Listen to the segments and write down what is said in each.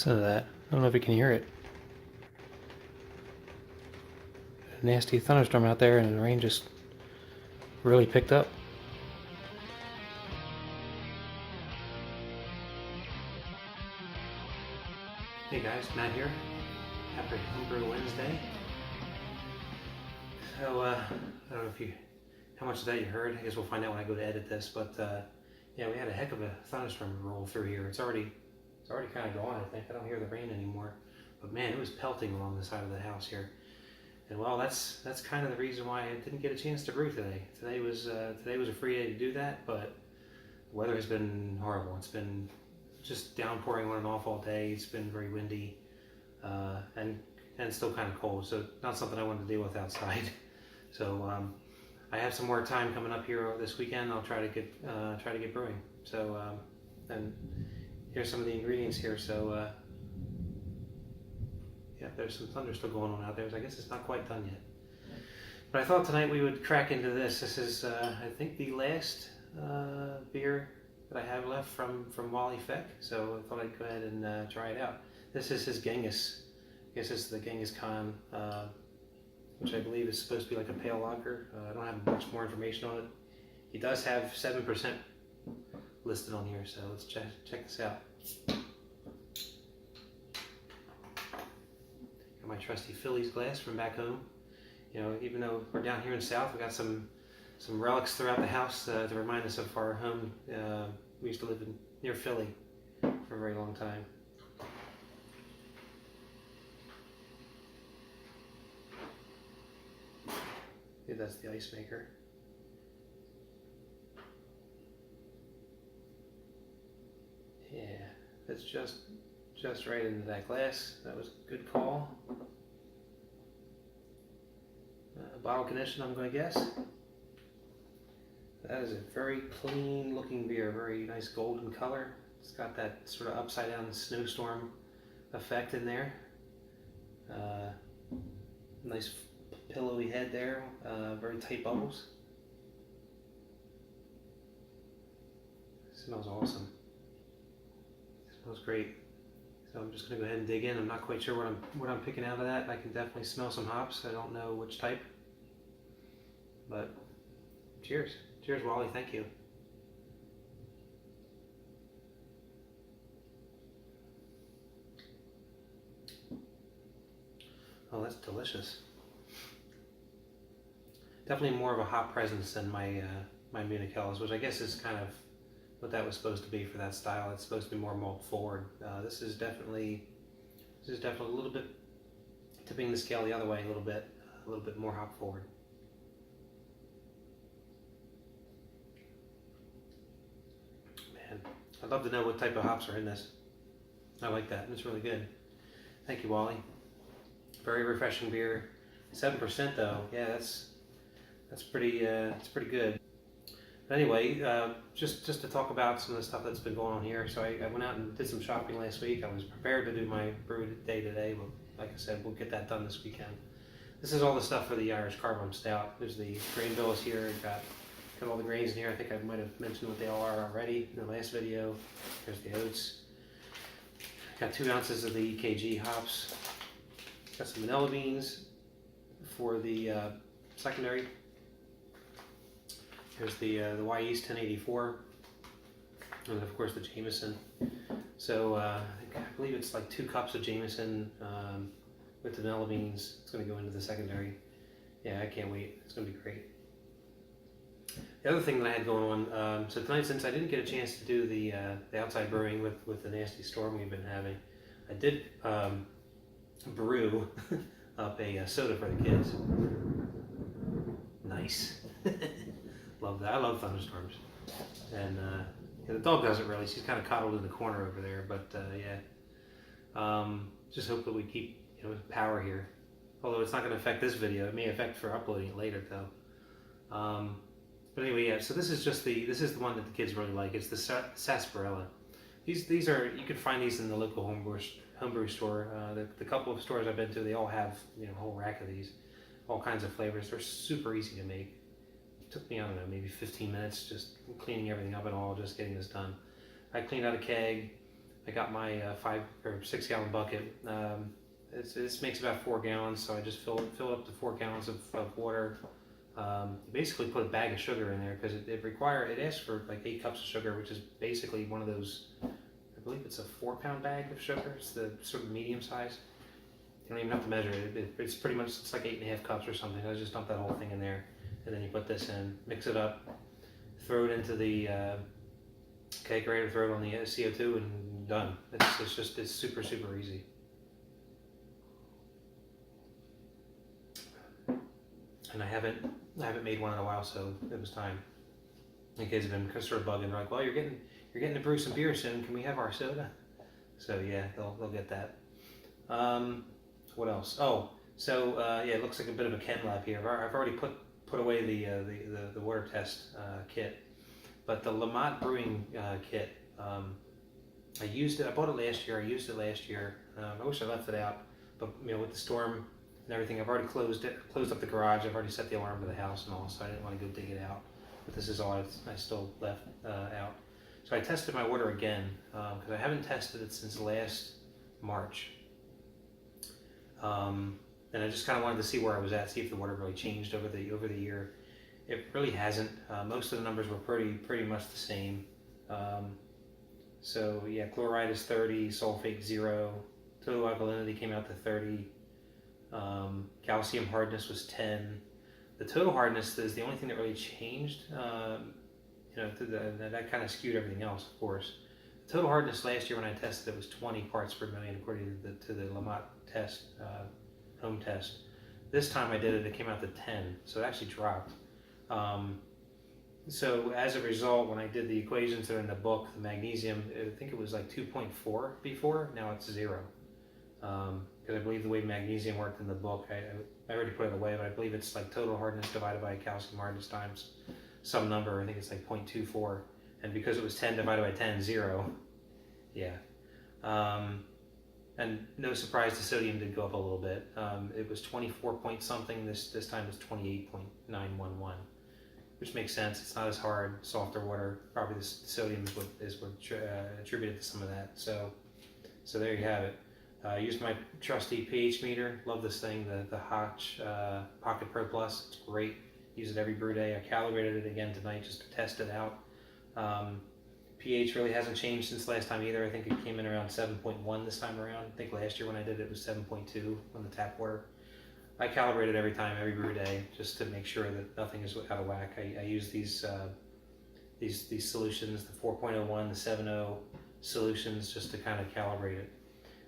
Listen to that. I don't know if you can hear it. A nasty thunderstorm out there, and the rain just really picked up. Hey guys, Matt here. Happy Homebrew Wednesday. So I don't know how much of that you heard. I guess we'll find out when I go to edit this. But yeah, we had a heck of a thunderstorm roll through here. It's already kind of gone. I think I don't hear the rain anymore. But man, it was pelting along the side of the house here. And well, that's kind of the reason why I didn't get a chance to brew today. Today was a free day to do that, but the weather has been horrible. It's been just downpouring on and off all day. It's been very windy and still kind of cold, so not something I wanted to deal with outside. So I have some more time coming up here this weekend. I'll try to get brewing. So and here's some of the ingredients here. So yeah, there's some thunder still going on out there. So I guess it's not quite done yet. But I thought tonight we would crack into this. This is I think the last beer that I have left from Wally Feck, so I thought I'd go ahead and try it out. This is his Genghis. I guess this is the Genghis Khan, which I believe is supposed to be like a pale lager. I don't have much more information on it. He does have 7% listed on here, so let's check this out. Got my trusty Phillies glass from back home. You know, even though we're down here in the South, we got some relics throughout the house to remind us of our home. We used to live near Philly for a very long time. Yeah, that's the ice maker. Yeah, that's just right into that glass. That was a good call. Bottle condition, I'm going to guess. That is a very clean looking beer, very nice golden color. It's got that sort of upside down snowstorm effect in there. Nice pillowy head there, very tight bubbles. It smells awesome. It smells great. So I'm just going to go ahead and dig in. I'm not quite sure what I'm picking out of that. I can definitely smell some hops. I don't know which type. But cheers. Cheers, Wally. Thank you. Oh, that's delicious. Definitely more of a hop presence than my Munich Helles, which I guess is kind of what that was supposed to be for that style. It's supposed to be more malt forward. This is definitely a little bit tipping the scale the other way a little bit more hop forward. Man, I'd love to know what type of hops are in this. I like that. It's really good. Thank you, Wally. Very refreshing beer. 7% though. Yeah, that's pretty good. But anyway, just to talk about some of the stuff that's been going on here. So I went out and did some shopping last week. I was prepared to do my brew day today, but like I said, we'll get that done this weekend. This is all the stuff for the Irish Carbon Stout. There's the grain bills here. Got all the grains in here. I think I might have mentioned what they all are already in the last video. There's the oats. Got 2 ounces of the EKG hops. Got some vanilla beans for the secondary. Here's the Y East 1084, and of course the Jameson. So I believe it's like 2 cups of Jameson with the vanilla beans. It's going to go into the secondary. Yeah, I can't wait. It's going to be great. The other thing that I had going on, so tonight, since I didn't get a chance to do the outside brewing with the nasty storm we've been having, I did brew up a soda for the kids. Nice. Love that. I love thunderstorms. And yeah, the dog doesn't really. She's kind of coddled in the corner over there. But yeah, just hope that we keep power here. Although it's not going to affect this video. It may affect for uploading it later though. But anyway, yeah. So this is the one that the kids really like. It's the sarsaparilla. These are, you can find these in the local homebrew store. The couple of stores I've been to, they all have a whole rack of these, all kinds of flavors. They're super easy to make. It took me, I don't know, maybe 15 minutes just cleaning everything up and all, just getting this done. I cleaned out a keg. I got my 5 or 6 gallon bucket. This makes about 4 gallons, so I just fill up the 4 gallons of water. Basically put a bag of sugar in there because it asks for like 8 cups of sugar, which is basically one of those, I believe it's a 4-pound bag of sugar. It's the sort of medium size. You don't even have to measure it. It's pretty much, it's like 8.5 cups or something. I just dump that whole thing in there, and then you put this in, mix it up, throw it into the kegerator, throw it on the CO2, and done. It's super easy. And I haven't made one in a while, so it was time. The kids have been sort of bugging, like, well, you're getting to brew some beer soon. Can we have our soda? So yeah, they'll get that. What else? Oh, so yeah, it looks like a bit of a chem lab here. I've already put away the water test kit, but the Lamont brewing kit, I used it. I bought it last year. I used it last year. I wish I left it out, but with the storm and everything, I've already closed up the garage. I've already set the alarm to the house and all, so I didn't want to go dig it out. But this is all I still left out. So I tested my water again because I haven't tested it since last March. And I just kind of wanted to see where I was at, see if the water really changed over the year. It really hasn't. Most of the numbers were pretty much the same. So yeah, chloride is 30, sulfate 0, total alkalinity came out to 30, calcium hardness was 10. The total hardness is the only thing that really changed. That kind of skewed everything else, of course. The total hardness last year when I tested it was 20 parts per million according to the Lamont test, home test. This time I did it, it came out to 10, so it actually dropped. So as a result, when I did the equations that are in the book, the magnesium, I think it was like 2.4 before, now it's 0. Because I believe the way magnesium worked in the book, I already put it away, but I believe it's like total hardness divided by calcium hardness times some number. I think it's like 0.24, and because it was 10 divided by 10, 0. Yeah. And no surprise, the sodium did go up a little bit. It was 24 point something. This time it's 28.911, which makes sense. It's not as hard, softer water. Probably the sodium is what attributed to some of that. So there you have it. I used my trusty pH meter. Love this thing, the Hotch Pocket Pro Plus. It's great. Use it every brew day. I calibrated it again tonight just to test it out. pH really hasn't changed since last time either. I think it came in around 7.1 this time around. I think last year when I did it, it was 7.2 on the tap water. I calibrate it every time, every brew day, just to make sure that nothing is out of whack. I use these solutions, the 4.01, the 7.0 solutions, just to kind of calibrate it.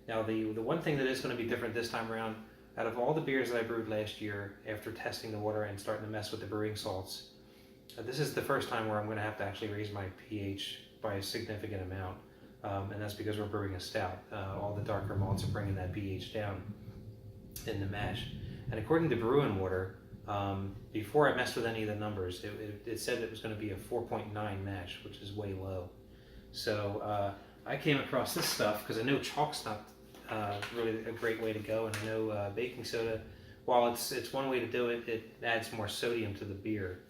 Now the one thing that is going to be different this time around, out of all the beers that I brewed last year, after testing the water and starting to mess with the brewing salts, this is the first time where I'm going to have to actually raise my pH by a significant amount, and that's because we're brewing a stout. All the darker malts are bringing that pH down in the mash. And according to Brewing Water, before I messed with any of the numbers, it said it was going to be a 4.9 mash, which is way low. So I came across this stuff because I know chalk's not really a great way to go, and I know baking soda, while it's one way to do it, it adds more sodium to the beer.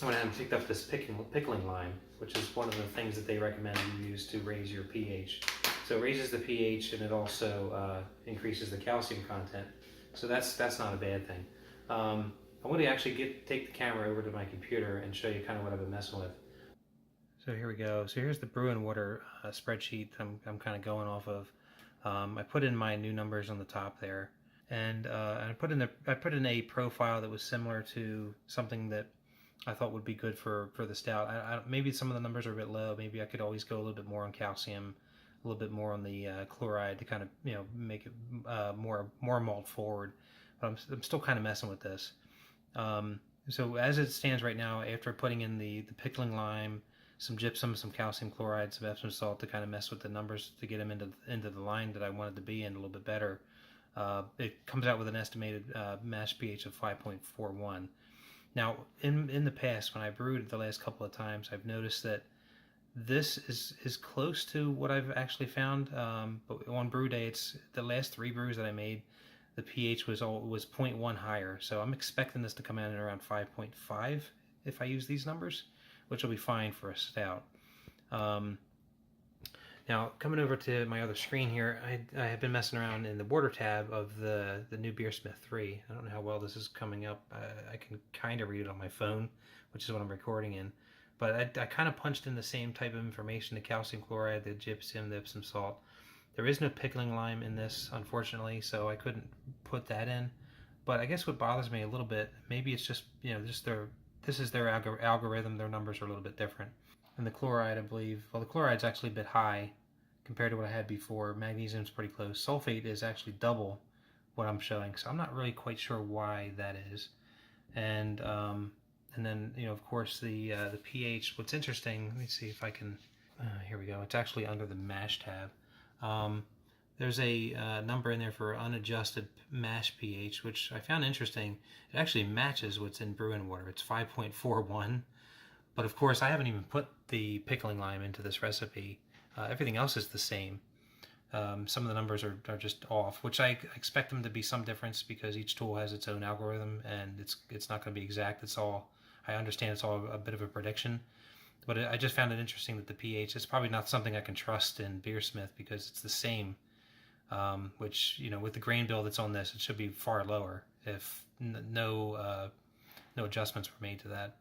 I went ahead and picked up this pickling lime, which is one of the things that they recommend you use to raise your pH. So it raises the pH, and it also increases the calcium content. So that's not a bad thing. I want to actually take the camera over to my computer and show you kind of what I've been messing with. So here we go. So here's the Brewing Water spreadsheet I'm kind of going off of. I put in my new numbers on the top there, and I put in a profile that was similar to something that I thought would be good for the stout. Maybe some of the numbers are a bit low. Maybe I could always go a little bit more on calcium, a little bit more on the chloride to kind of make it more malt forward. But I'm still kind of messing with this. So as it stands right now, after putting in the pickling lime, some gypsum, some calcium chloride, some Epsom salt to kind of mess with the numbers to get them into the line that I wanted to be in a little bit better, it comes out with an estimated mash pH of 5.41. Now, in the past, when I brewed the last couple of times, I've noticed that this is close to what I've actually found. But on brew day, it's the last 3 brews that I made, the pH was 0.1 higher. So I'm expecting this to come in at around 5.5 if I use these numbers, which will be fine for a stout. Now, coming over to my other screen here, I have been messing around in the border tab of the new Beersmith 3. I don't know how well this is coming up. I can kind of read it on my phone, which is what I'm recording in. But I kind of punched in the same type of information, the calcium chloride, the gypsum, the Epsom salt. There is no pickling lime in this, unfortunately, so I couldn't put that in. But I guess what bothers me a little bit, maybe it's just, this is their algorithm, their numbers are a little bit different. And the chloride, I believe, well, the chloride's actually a bit high compared to what I had before. Magnesium's pretty close. Sulfate is actually double what I'm showing, so I'm not really quite sure why that is. And then, of course, the pH. What's interesting, let me see if I can, here we go. It's actually under the mash tab. There's a number in there for unadjusted mash pH, which I found interesting. It actually matches what's in brewing water. It's 5.41. But of course, I haven't even put the pickling lime into this recipe. Everything else is the same. Some of the numbers are just off, which I expect them to be some difference because each tool has its own algorithm and it's not going to be exact. I understand it's all a bit of a prediction. But I just found it interesting that the pH is probably not something I can trust in Beersmith because it's the same. Which, with the grain bill that's on this, it should be far lower if no adjustments were made to that.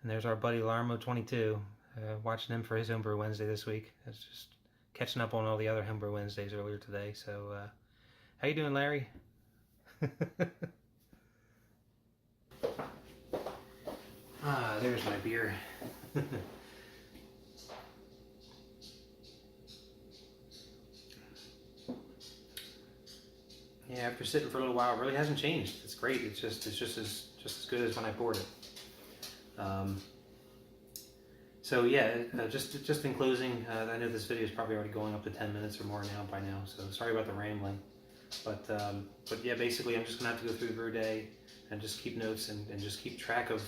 And there's our buddy Larmo22, watching him for his Homebrew Wednesday this week. That's just catching up on all the other Homebrew Wednesdays earlier today. So, how you doing, Larry? There's my beer. Yeah, after sitting for a little while, it really hasn't changed. It's great. It's just as good as when I poured it. So yeah, just in closing, I know this video is probably already going up to 10 minutes or more now by now. So sorry about the rambling, but yeah, basically I'm just gonna have to go through the brew day and just keep notes and just keep track of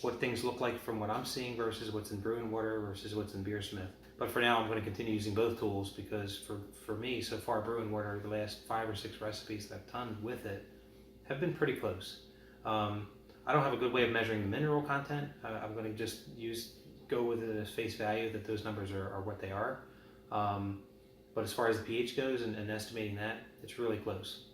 what things look like from what I'm seeing versus what's in brewing water versus what's in Beersmith. But for now, I'm going to continue using both tools because for me, so far, brewing water, the last 5 or 6 recipes that I've done with it have been pretty close. I don't have a good way of measuring the mineral content. I'm going to just go with it as face value that those numbers are what they are. But as far as the pH goes and estimating that, it's really close.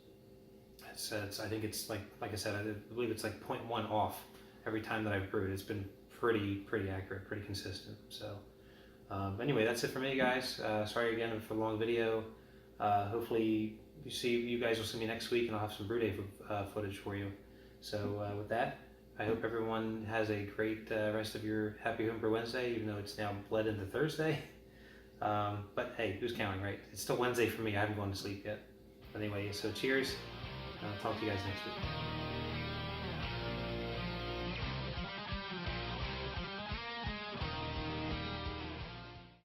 I think it's like I said, I believe it's like 0.1 off every time that I've brewed. It's been pretty accurate, pretty consistent. So anyway, that's it for me, guys. Sorry again for the long video. Hopefully you guys will see me next week and I'll have some brew day footage for you. So with that, I hope everyone has a great rest of your happy Homebrew Wednesday, even though it's now bled into Thursday. But hey, who's counting, right? It's still Wednesday for me. I haven't gone to sleep yet. But anyway, so cheers. I'll talk to you guys next week.